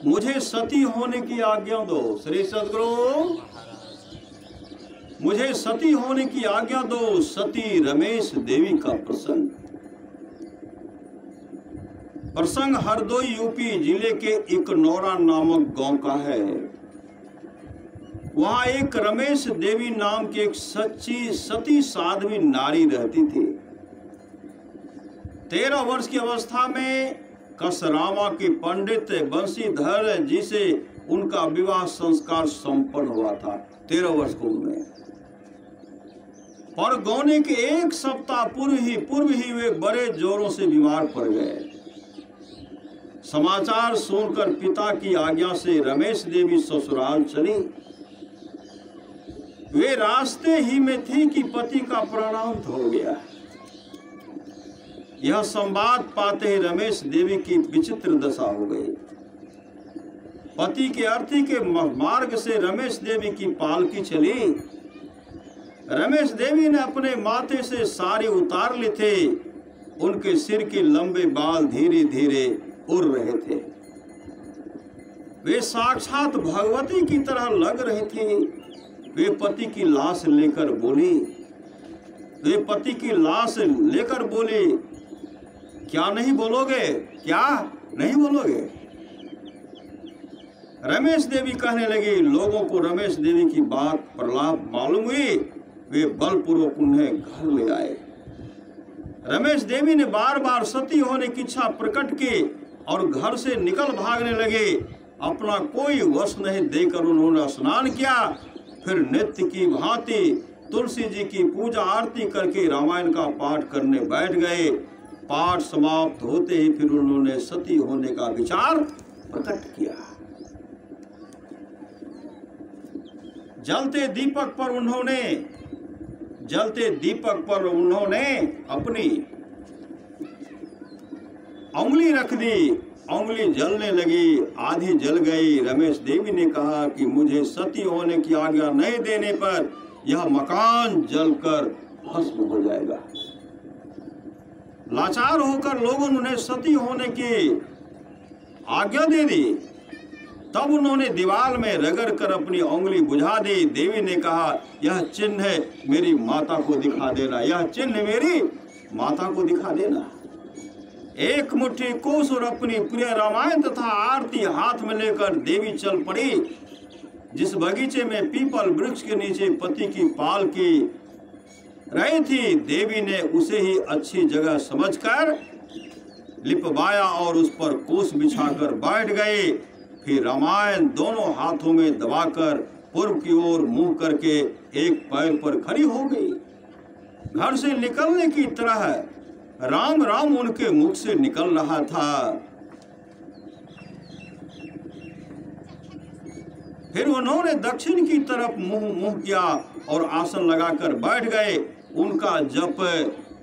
मुझे सती होने की आज्ञा दो। श्री सद्गुरु, मुझे सती होने की आज्ञा दो। सती रमेश देवी का प्रसंग। प्रसंग हरदोई यूपी जिले के इकनौरा नामक गांव का है। वहां एक रमेश देवी नाम की एक सच्ची सती साध्वी नारी रहती थी। 13 वर्ष की अवस्था में कसरामा के पंडित बंशीधर जी से उनका विवाह संस्कार संपन्न हुआ था। 13 वर्ष की उम्र में। पर गौने के एक सप्ताह पूर्व ही वे बड़े जोरों से बीमार पड़ गए। समाचार सुनकर पिता की आज्ञा से रमेश देवी ससुराल चली। वे रास्ते ही में थी कि पति का प्राणांत हो गया। यह संवाद पाते ही रमेश देवी की विचित्र दशा हो गई। पति के अर्थी के मार्ग से रमेश देवी की पालकी चली। रमेश देवी ने अपने माथे से साड़ी उतार ली थे। उनके सिर के लंबे बाल धीरे धीरे उड़ रहे थे। वे साक्षात भगवती की तरह लग रही थी। वे पति की लाश लेकर बोली। वे पति की लाश लेकर बोली, क्या नहीं बोलोगे? क्या नहीं बोलोगे? रमेश देवी कहने लगी। लोगों को रमेश देवी की बात प्रलाप मालूम हुई। वे बलपूर्वक उन्हें घर ले आए। रमेश देवी ने बार बार सती होने की इच्छा प्रकट की और घर से निकल भागने लगे। अपना कोई वश नहीं देकर उन्होंने स्नान किया। फिर नित्य की भांति तुलसी जी की पूजा आरती करके रामायण का पाठ करने बैठ गए। पाठ समाप्त होते ही फिर उन्होंने सती होने का विचार प्रकट किया। जलते दीपक पर उन्होंने अपनी उंगली रख दी। उंगली जलने लगी, आधी जल गई। रमेश देवी ने कहा कि मुझे सती होने की आज्ञा नहीं देने पर यह मकान जलकर भस्म हो जाएगा। लाचार होकर लोगों ने उन्हें सती होने की आज्ञा दे दी। तब उन्होंने दीवार में रगड़ कर अपनी उंगली बुझा दी। देवी ने कहा, यह चिन्ह मेरी माता को दिखा देना। यह चिन्ह मेरी माता को दिखा देना। एक मुट्ठी कोस और अपनी प्रिय रामायण तथा आरती हाथ में लेकर देवी चल पड़ी। जिस बगीचे में पीपल वृक्ष के नीचे पति की पालकी रही थी, देवी ने उसे ही अच्छी जगह समझकर लिपवाया और उस पर कोस बिछाकर बैठ गए। फिर रामायण दोनों हाथों में दबाकर पूर्व की ओर मुंह करके एक पैर पर खड़ी हो गई। घर से निकलने की तरह राम राम उनके मुख से निकल रहा था। फिर उन्होंने दक्षिण की तरफ मुंह किया और आसन लगाकर बैठ गए। उनका जप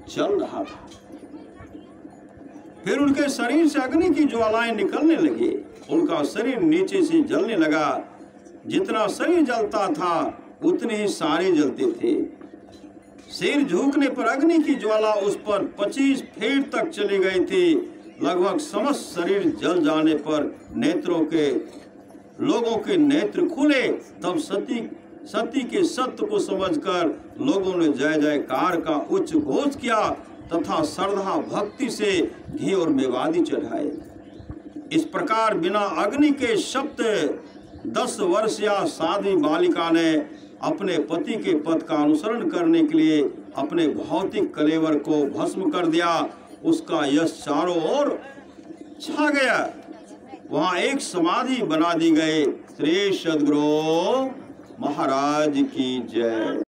चल रहा था। फिर उनके शरीर से अग्नि की ज्वालाएं निकलने लगी। उनका शरीर नीचे से जलने लगा। जितना शरीर जलता था उतने ही सारे जलते थे। सिर झुकने पर अग्नि की ज्वाला उस पर 25 फीट तक चली गई थी। लगभग समस्त शरीर जल जाने पर लोगों के नेत्र खुले। तब सती के सत्य को समझकर लोगों ने जय जयकार का उच्च घोष किया तथा श्रद्धा भक्ति से घी और मेवादी चढ़ाए। इस प्रकार बिना अग्नि के शब्द 10 वर्षीय साध्वी बालिका ने अपने पति के पद का अनुसरण करने के लिए अपने भौतिक कलेवर को भस्म कर दिया। उसका यश चारों ओर छा गया। वहां एक समाधि बना दी गई। श्री सद्गुरु महाराज की जय।